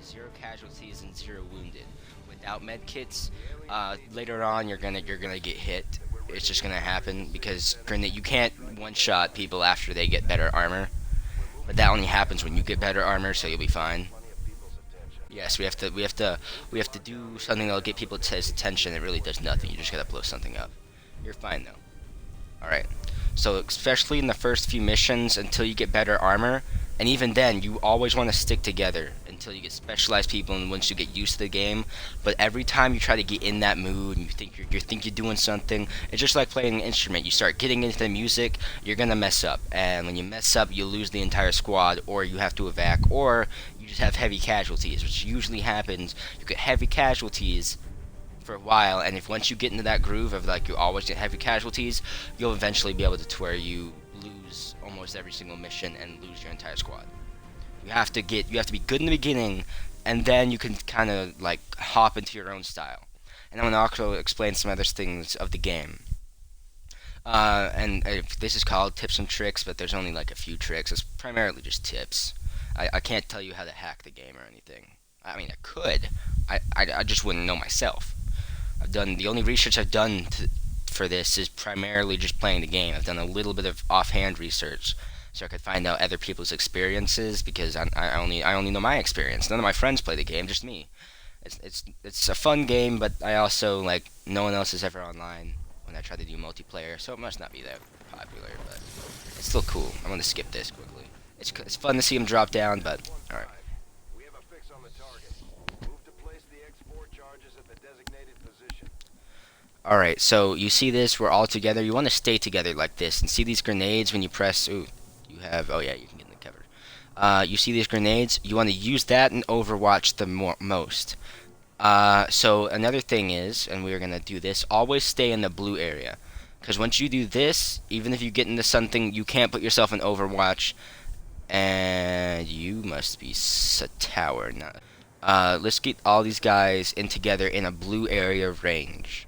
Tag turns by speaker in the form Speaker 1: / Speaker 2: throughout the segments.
Speaker 1: 0 casualties and 0 wounded. Without medkits, later on you're gonna get hit. It's just gonna happen because grenade you can't one-shot people after they get better armor. But that only happens when you get better armor, so you'll be fine. Yes, we have to do something that'll get people's attention. It really does nothing. You just gotta blow something up. You're fine though. All right. So especially in the first few missions, until you get better armor, and even then, you always want to stick together until you get specialized people, and once you get used to the game. But every time you try to get in that mood, and you think you're doing something, it's just like playing an instrument. You start getting into the music, you're gonna mess up, and when you mess up, you lose the entire squad, or you have to evac, or you just have heavy casualties, which usually happens. You get heavy casualties for a while, and if once you get into that groove of like you always get heavy casualties, you'll eventually be able to where you lose almost every single mission and lose your entire squad. You have to be good in the beginning, and then you can kind of like hop into your own style. And I'm gonna also explain some other things of the game. And this is called tips and tricks, but there's only like a few tricks. It's primarily just tips. I can't tell you how to hack the game or anything. I mean, I could. I just wouldn't know myself. The only research I've done for this is primarily just playing the game. I've done a little bit of offhand research so I could find out other people's experiences because I only know my experience. None of my friends play the game, just me. It's a fun game, but I also like no one else is ever online when I try to do multiplayer, so it must not be that popular. But it's still cool. I'm gonna skip this quickly. It's fun to see him drop down, but all right.
Speaker 2: We have a fix on the target. Move to place the X4 charges at the designated position.
Speaker 1: Alright, so you see this, we're all together. You want to stay together like this. And see these grenades when you press... Ooh, you have... Oh yeah, you can get in the cover. You see these grenades? You want to use that in Overwatch the most. So another thing is, and we're going to do this, always stay in the blue area. Because once you do this, even if you get into something, you can't put yourself in Overwatch. And you must be a tower. Now. Let's get all these guys in together in a blue area range.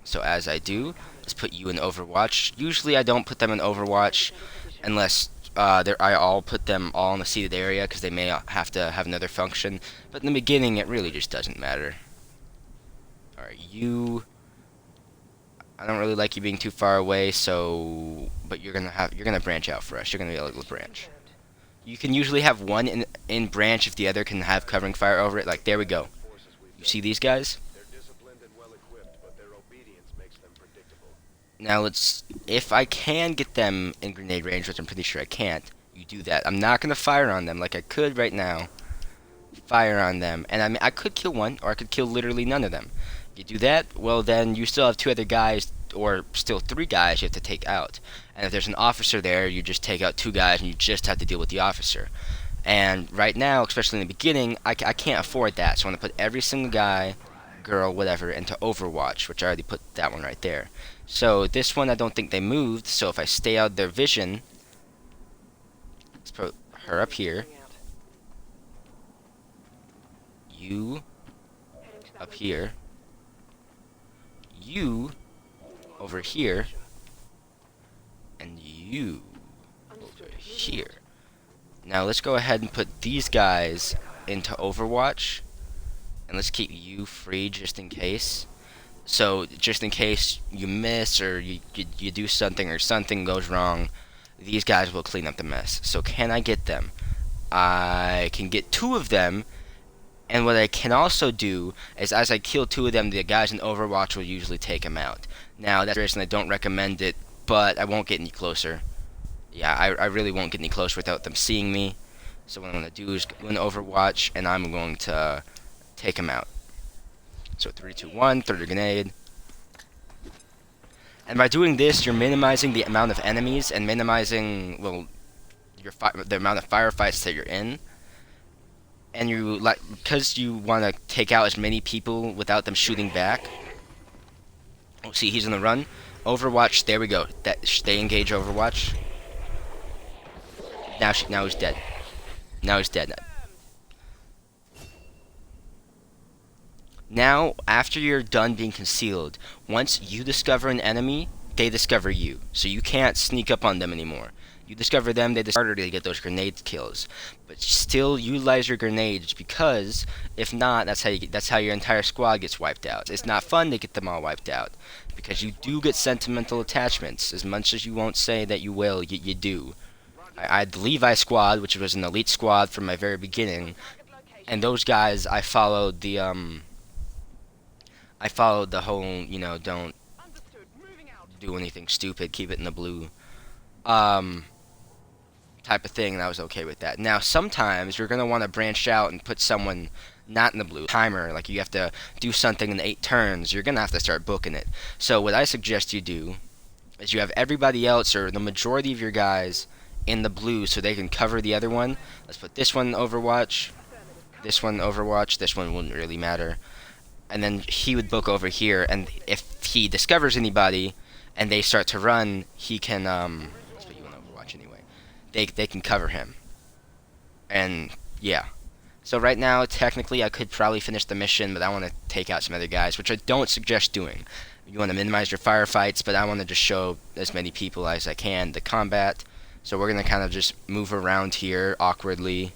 Speaker 1: So as I do, let's put you in Overwatch. Usually I don't put them in Overwatch unless I'll put them all in the seated area because they may have to have another function. But in the beginning, it really just doesn't matter. Alright, you... I don't really like you being too far away, so... But you're gonna branch out for us. You're gonna be able to branch. You can usually have one in branch if the other can have covering fire over it. Like, there we go. You see these guys?
Speaker 2: They're disciplined and well equipped, but their obedience makes them predictable.
Speaker 1: Now if I can get them in grenade range, which I'm pretty sure I can't, you do that. I'm not going to fire on them like I could right now. Fire on them. And I mean, I could kill one, or I could kill literally none of them. You do that, well then you still have two other guys, or still three guys you have to take out. And if there's an officer there, you just take out two guys and you just have to deal with the officer. And right now, especially in the beginning, I can't afford that. So I'm going to put every single guy, girl, whatever, into Overwatch, which I already put that one right there. So this one, I don't think they moved. So if I stay out of their vision, let's put her up here. You up here. You over here. And you over here. Now let's go ahead and put these guys into Overwatch. And let's keep you free just in case. So just in case you miss or you do something or something goes wrong, these guys will clean up the mess. So can I get them? I can get two of them. And what I can also do is as I kill two of them, the guys in Overwatch will usually take them out. Now that's the reason I don't recommend it, but I won't get any closer. Yeah, I really won't get any closer without them seeing me. So what I'm going to do is go in Overwatch, and I'm going to take them out. So 3, 2, 1, throw the grenade. And by doing this, you're minimizing the amount of enemies and minimizing, well, the amount of firefights that you're in. And because you want to take out as many people without them shooting back. Oh, see, he's on the run. Overwatch, there we go. They engage Overwatch. Now he's dead. Now he's dead. Now, after you're done being concealed, once you discover an enemy, they discover you. So you can't sneak up on them anymore. You discover them, they harder to get those grenade kills. But still utilize your grenades, because if not, that's how your entire squad gets wiped out. It's not fun to get them all wiped out, because you do get sentimental attachments. As much as you won't say that you will, you do. The Levi squad, which was an elite squad from my very beginning, and those guys I followed the whole, don't do anything stupid, keep it in the blue, um, type of thing, and I was okay with that. Now, sometimes you're going to want to branch out and put someone not in the blue. Timer, like you have to do something in 8 turns, you're going to have to start booking it. So what I suggest you do is you have everybody else, or the majority of your guys, in the blue so they can cover the other one. Let's put this one in Overwatch, this one in Overwatch, this one wouldn't really matter. And then he would book over here, and if he discovers anybody and they start to run, he can let's put you in Overwatch anyway. They can cover him. And yeah. So right now, technically, I could probably finish the mission, but I want to take out some other guys, which I don't suggest doing. You want to minimize your firefights, but I want to just show as many people as I can the combat. So we're going to kind of just move around here awkwardly.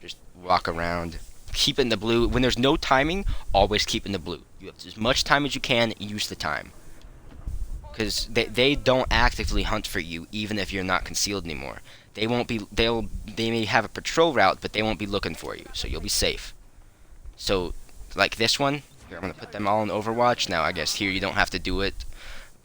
Speaker 1: Just walk around. Keep it in the blue. When there's no timing, always keep in the blue. You have as much time as you can, use the time. Because they don't actively hunt for you, even if you're not concealed anymore. They may have a patrol route, but they won't be looking for you, so you'll be safe. So, like this one, here I'm going to put them all in Overwatch. Now, I guess here you don't have to do it,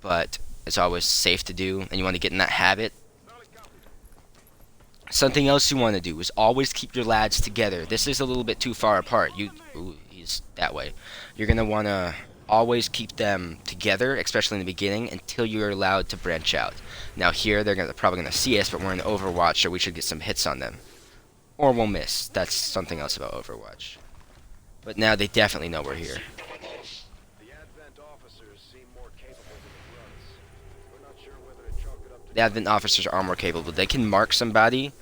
Speaker 1: but it's always safe to do, and you want to get in that habit. Something else you want to do is always keep your lads together. This is a little bit too far apart. He's that way. You're going to want to always keep them together, especially in the beginning, until you're allowed to branch out. Now here, they're probably going to see us, but we're in Overwatch, so we should get some hits on them. Or we'll miss. That's something else about Overwatch. But now they definitely know we're here.
Speaker 2: The Advent officers seem more capable than the grunts. We're not sure whether to chalk it up to
Speaker 1: The Advent officers are more capable. They can mark somebody,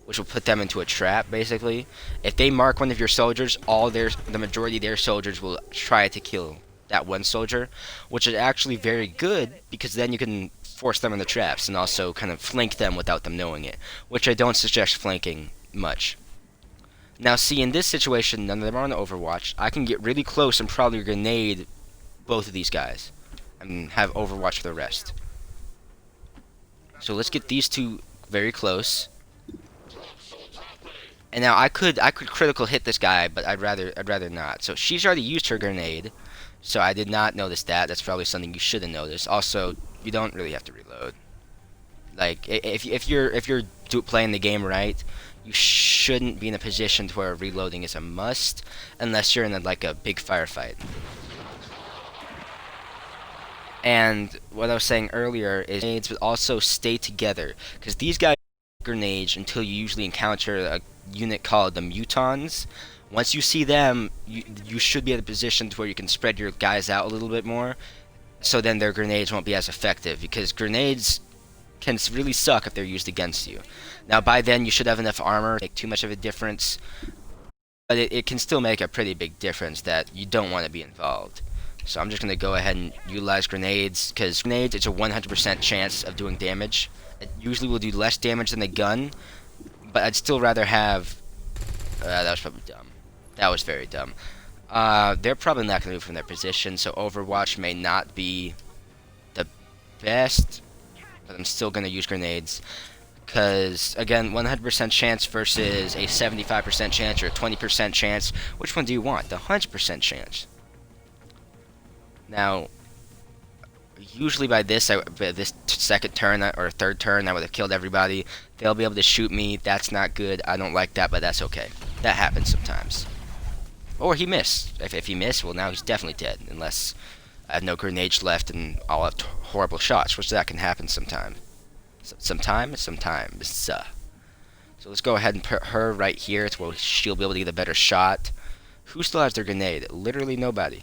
Speaker 1: which will put them into a trap, basically. If they mark one of your soldiers, the majority of their soldiers will try to kill that one soldier, which is actually very good, because then you can force them in the traps and also kind of flank them without them knowing it, which I don't suggest flanking much. Now, see, in this situation, none of them are on Overwatch. I can get really close and probably grenade both of these guys and have Overwatch for the rest. So let's get these two very close. And now I could critical hit this guy, but I'd rather not. So she's already used her grenade, so I did not notice that. That's probably something you should have noticed. Also, you don't really have to reload. Like, if you're playing the game right, you shouldn't be in a position to where reloading is a must, unless you're in like a big firefight. And what I was saying earlier is grenades would also stay together, because these guys grenades until you usually encounter a unit called the Mutons. Once you see them, you should be in a position to where you can spread your guys out a little bit more, so then their grenades won't be as effective, because grenades can really suck if they're used against you. Now by then you should have enough armor to make too much of a difference, but it can still make a pretty big difference that you don't want to be involved. So I'm just going to go ahead and utilize grenades, because grenades, it's a 100% chance of doing damage. It usually will do less damage than the gun, but I'd still rather have... that was probably dumb. That was very dumb. They're probably not going to move from their position, so Overwatch may not be the best, but I'm still going to use grenades. Because, again, 100% chance versus a 75% chance or a 20% chance. Which one do you want? The 100% chance. Now, usually by this second turn or third turn, I would have killed everybody. They'll be able to shoot me. That's not good. I don't like that, but that's okay. That happens sometimes. Or he missed. If he missed, well, now he's definitely dead. Unless I have no grenades left and I'll have horrible shots, which that can happen sometimes. Sometimes. So let's go ahead and put her right here to where she'll be able to get a better shot. Who still has their grenade? Literally nobody.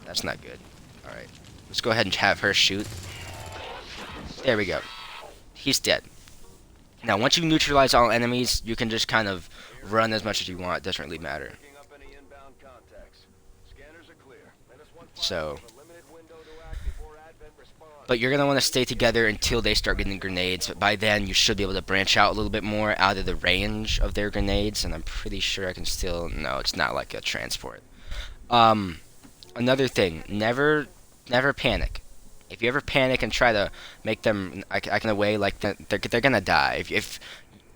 Speaker 1: That's not good. Alright. Let's go ahead and have her shoot. There we go. He's dead. Now, once you neutralize all enemies, you can just kind of run as much as you want. It doesn't really matter. So, But you're going to want to stay together until they start getting grenades. But by then, you should be able to branch out a little bit more out of the range of their grenades. And I'm pretty sure I can still... No, it's not like a transport. Um, Another thing, never panic. If you ever panic and try to make them act in a way like they're gonna die. If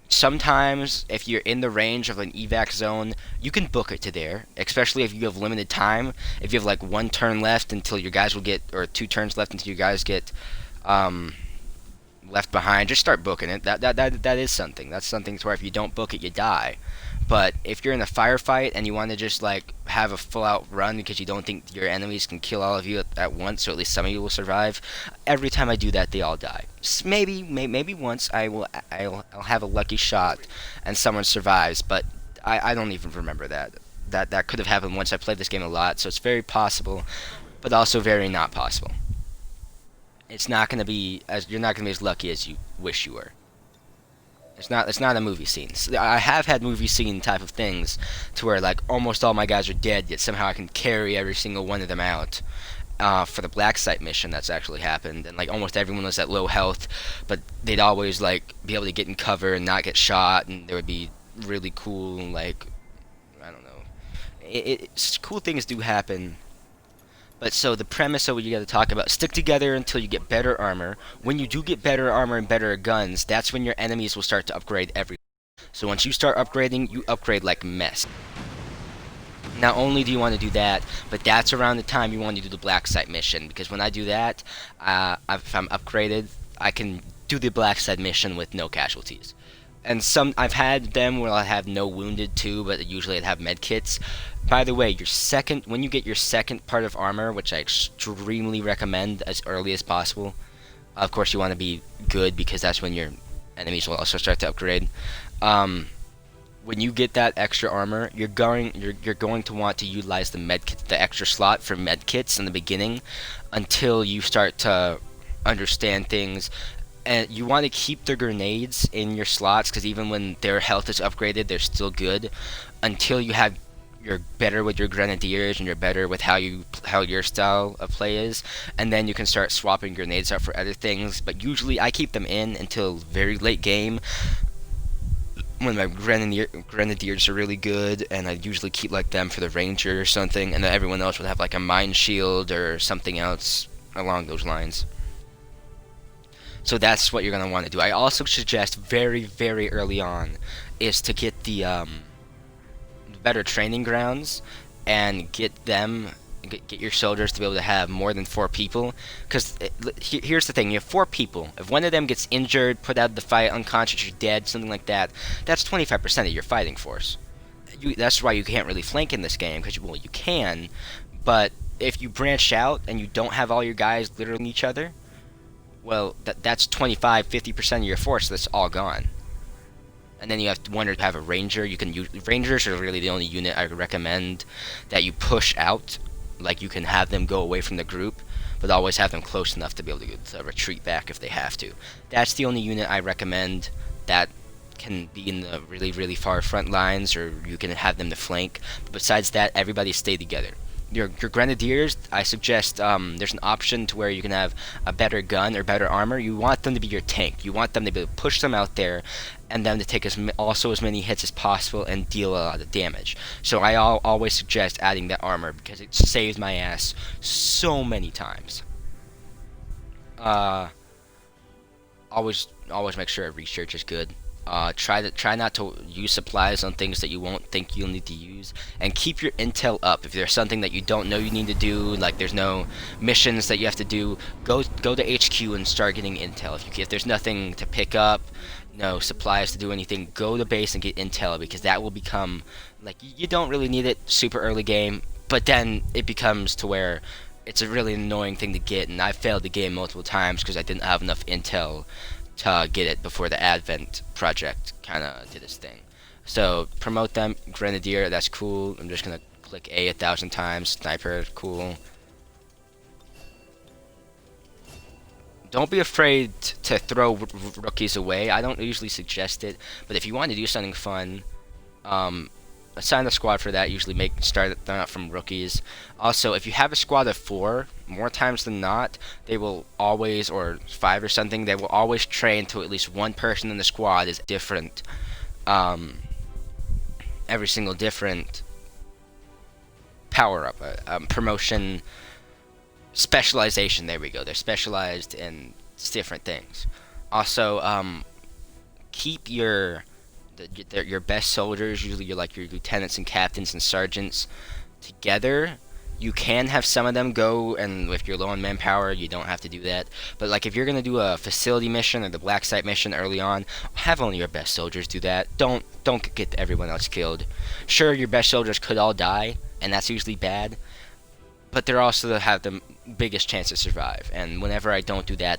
Speaker 1: sometimes if you're in the range of an evac zone, you can book it to there, especially if you have limited time. If you have like one turn left until your guys will get, or 2 turns left until you guys get um, left behind, just start booking it. That is something. That's something to where if you don't book it, you die. But if you're in a firefight and you want to just like have a full-out run because you don't think your enemies can kill all of you at once, or at least some of you will survive, every time I do that, they all die. Maybe once I'll have a lucky shot and someone survives, but I don't even remember that. That could have happened once. I played this game a lot, so it's very possible, but also very not possible. It's not gonna be as You're not gonna be as lucky as you wish you were. It's not a movie scene. I have had movie scene type of things to where like almost all my guys are dead, yet somehow I can carry every single one of them out. For the black site mission, that's actually happened, and like almost everyone was at low health, but they'd always like be able to get in cover and not get shot, and there would be really cool like I don't know. Cool things do happen. But so the premise of what you got to talk about: stick together until you get better armor. When you do get better armor and better guns, that's when your enemies will start to upgrade every. So once you start upgrading, you upgrade like mess. Not only do you want to do that, but that's around the time you want to do the black site mission, because when I do that, if I'm upgraded, I can do the black site mission with no casualties. And some I've had them where I have no wounded too, but usually I'd have med kits. By the way, when you get your second part of armor, which I extremely recommend as early as possible. Of course, you want to be good because that's when your enemies will also start to upgrade. When you get that extra armor, you're going to want to utilize the extra slot for med kits in the beginning until you start to understand things. And you want to keep the grenades in your slots because even when their health is upgraded, they're still good until you're better with your grenadiers and you're better with how your style of play is, and then you can start swapping grenades out for other things. But usually I keep them in until very late game when my grenadiers are really good, and I usually keep like them for the ranger or something, and then everyone else would have like a mine shield or something else along those lines. So that's what you're going to want to do. I also suggest very, very early on is to get the better training grounds and get your soldiers to be able to have more than 4 people. Because here's the thing: you have 4 people. If one of them gets injured, put out of the fight, unconscious, you're dead, something like that, that's 25% of your fighting force. That's why you can't really flank in this game, because you can, but if you branch out and you don't have all your guys literally each other, well, that's 25-50% of your force that's all gone. And then you have to wonder to have a ranger. You can use rangers are really the only unit I recommend that you push out. Like you can have them go away from the group, but always have them close enough to be able to retreat back if they have to. That's the only unit I recommend that can be in the really, really far front lines, or you can have them to flank. But besides that, everybody stay together. Your grenadiers, I suggest there's an option to where you can have a better gun or better armor. You want them to be your tank. You want them to be able to push them out there, and them to take as many hits as possible and deal a lot of damage. So I always suggest adding that armor because it saved my ass so many times. Always make sure research is good. Try not to use supplies on things that you won't think you'll need to use, and keep your intel up. If there's something that you don't know you need to do, like there's no missions that you have to do, go to HQ and start getting intel. If there's nothing to pick up, no supplies to do anything, go to base and get intel, because that will become like you don't really need it super early game, but then it becomes to where it's a really annoying thing to get, and I failed the game multiple times because I didn't have enough intel to get it before the Advent project kind of did its thing. So promote them. Grenadier, that's cool. I'm just gonna click A 1,000 times. Sniper, cool. Don't be afraid to throw rookies away. I don't usually suggest it, but if you want to do something fun, assign a squad for that. Usually start them out from rookies. Also, if you have a squad of 4, more times than not, they will always, or 5 or something, they will always train to at least one person in the squad is different. Um, every single different power up, promotion, specialization. There we go. They're specialized in different things. Also, keep your best soldiers, usually your lieutenants and captains and sergeants, together. You can have some of them go, and if you're low on manpower, you don't have to do that. But like if you're gonna do a facility mission or the black site mission early on, have only your best soldiers do that. Don't get everyone else killed. Sure, your best soldiers could all die, and that's usually bad. But they're also have the biggest chance to survive. And whenever I don't do that,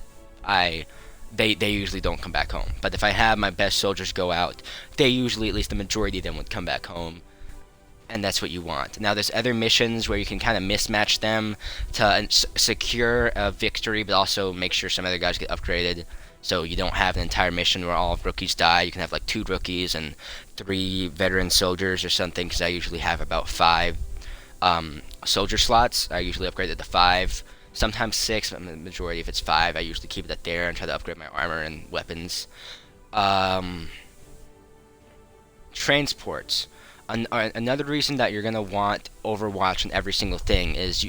Speaker 1: they usually don't come back home. But if I have my best soldiers go out, they usually, at least the majority of them, would come back home, and that's what you want. Now, there's other missions where you can kind of mismatch them to secure a victory, but also make sure some other guys get upgraded. So you don't have an entire mission where all rookies die. You can have like 2 rookies and 3 veteran soldiers or something, because I usually have about 5 soldier slots. I usually upgrade it to 5, sometimes 6, but the majority, if it's 5, I usually keep it at there and try to upgrade my armor and weapons. Transports. Another reason that you're going to want Overwatch in every single thing is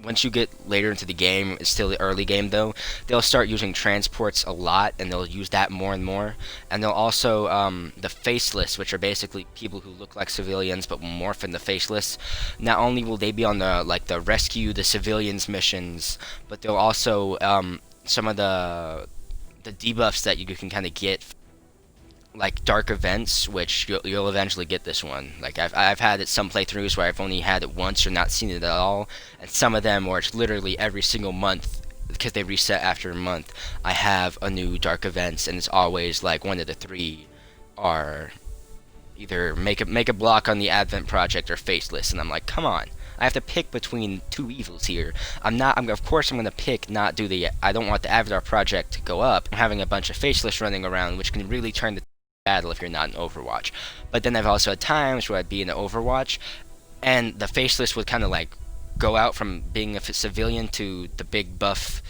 Speaker 1: once you get later into the game, it's still the early game though, they'll start using transports a lot, and they'll use that more and more. And they'll also, the faceless, which are basically people who look like civilians but will morph into faceless. Not only will they be on the rescue the civilians missions, but they'll also, some of the debuffs that you can kind of get, like dark events, which you'll eventually get this one. Like I've had it some playthroughs where I've only had it once or not seen it at all, and some of them where it's literally every single month, because they reset after a month. I have a new dark events, and it's always like one of the 3 are either make a block on the Advent project or faceless, and I'm like, come on. I have to pick between 2 evils here. Of course I'm gonna pick not do the. I don't want the Avatar project to go up. I'm having a bunch of faceless running around, which can really turn the battle if you're not in Overwatch. But then I've also had times where I'd be in Overwatch, and the faceless would kind of like go out from being a civilian to the big buff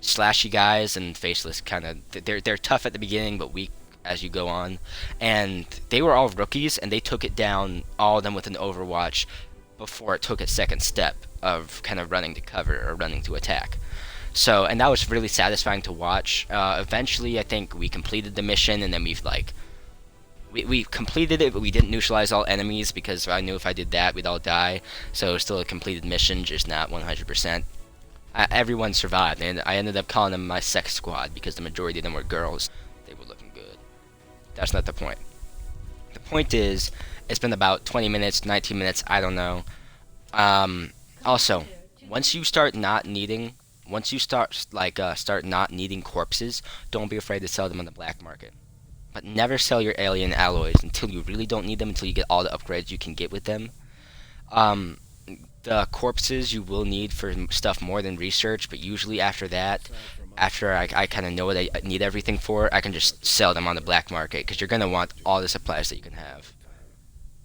Speaker 1: slashy guys, and faceless kind of they're tough at the beginning but weak as you go on. And they were all rookies, and they took it down, all of them, with an Overwatch before it took its second step of kind of running to cover or running to attack. So, and that was really satisfying to watch. Eventually, I think we completed the mission, and then we completed it, but we didn't neutralize all enemies, because I knew if I did that, we'd all die. So it was still a completed mission, just not 100%. Everyone survived, and I ended up calling them my sex squad, because the majority of them were girls. They were looking good. That's not the point. The point is, it's been about 20 minutes, 19 minutes, I don't know. Also, once you start not needing corpses, don't be afraid to sell them on the black market. But never sell your alien alloys until you really don't need them, until you get all the upgrades you can get with them. The corpses you will need for stuff more than research, but usually after that, after I kind of know what I need everything for, I can just sell them on the black market, because you're going to want all the supplies that you can have.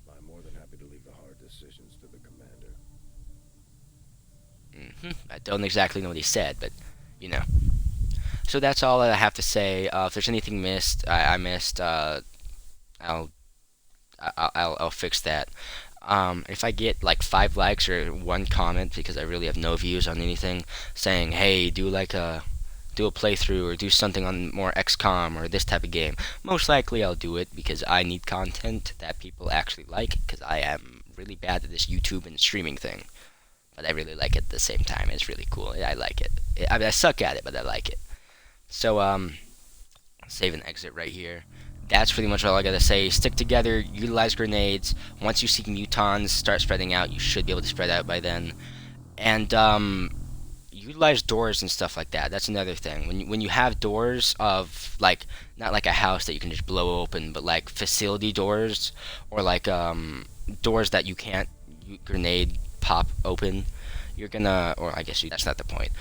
Speaker 2: I'm more than happy to leave the hard decisions to the commander.
Speaker 1: I don't exactly know what he said, but you know. So that's all I have to say. If there's anything I missed, I'll fix that. If I get like 5 likes or 1 comment, because I really have no views on anything, saying, "Hey, do a playthrough or do something on more Xcom or this type of game," most likely I'll do it, because I need content that people actually like, because I am really bad at this YouTube and streaming thing. But I really like it at the same time. It's really cool. I like it. I suck at it, but I like it. So, save and exit right here. That's pretty much all I gotta say. Stick together, utilize grenades. Once you see mutons start spreading out, you should be able to spread out by then. And, utilize doors and stuff like that. That's another thing. When you have doors of, like, not like a house that you can just blow open, but like facility doors, or like, doors that you can't grenade pop open, you're gonna, or I guess that's not the point.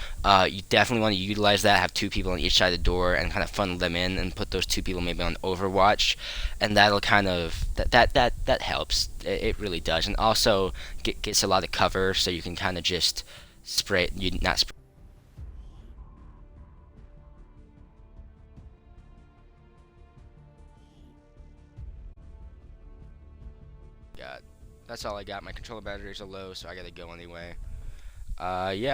Speaker 1: You definitely want to utilize that. Have two people on each side of the door and kind of funnel them in, and put those two people maybe on Overwatch, and that'll kind of that helps. It really does, and also gets a lot of cover, so you can kind of just spray. You not spray. Got. That's all I got. My controller batteries are low, so I gotta go anyway. Yeah.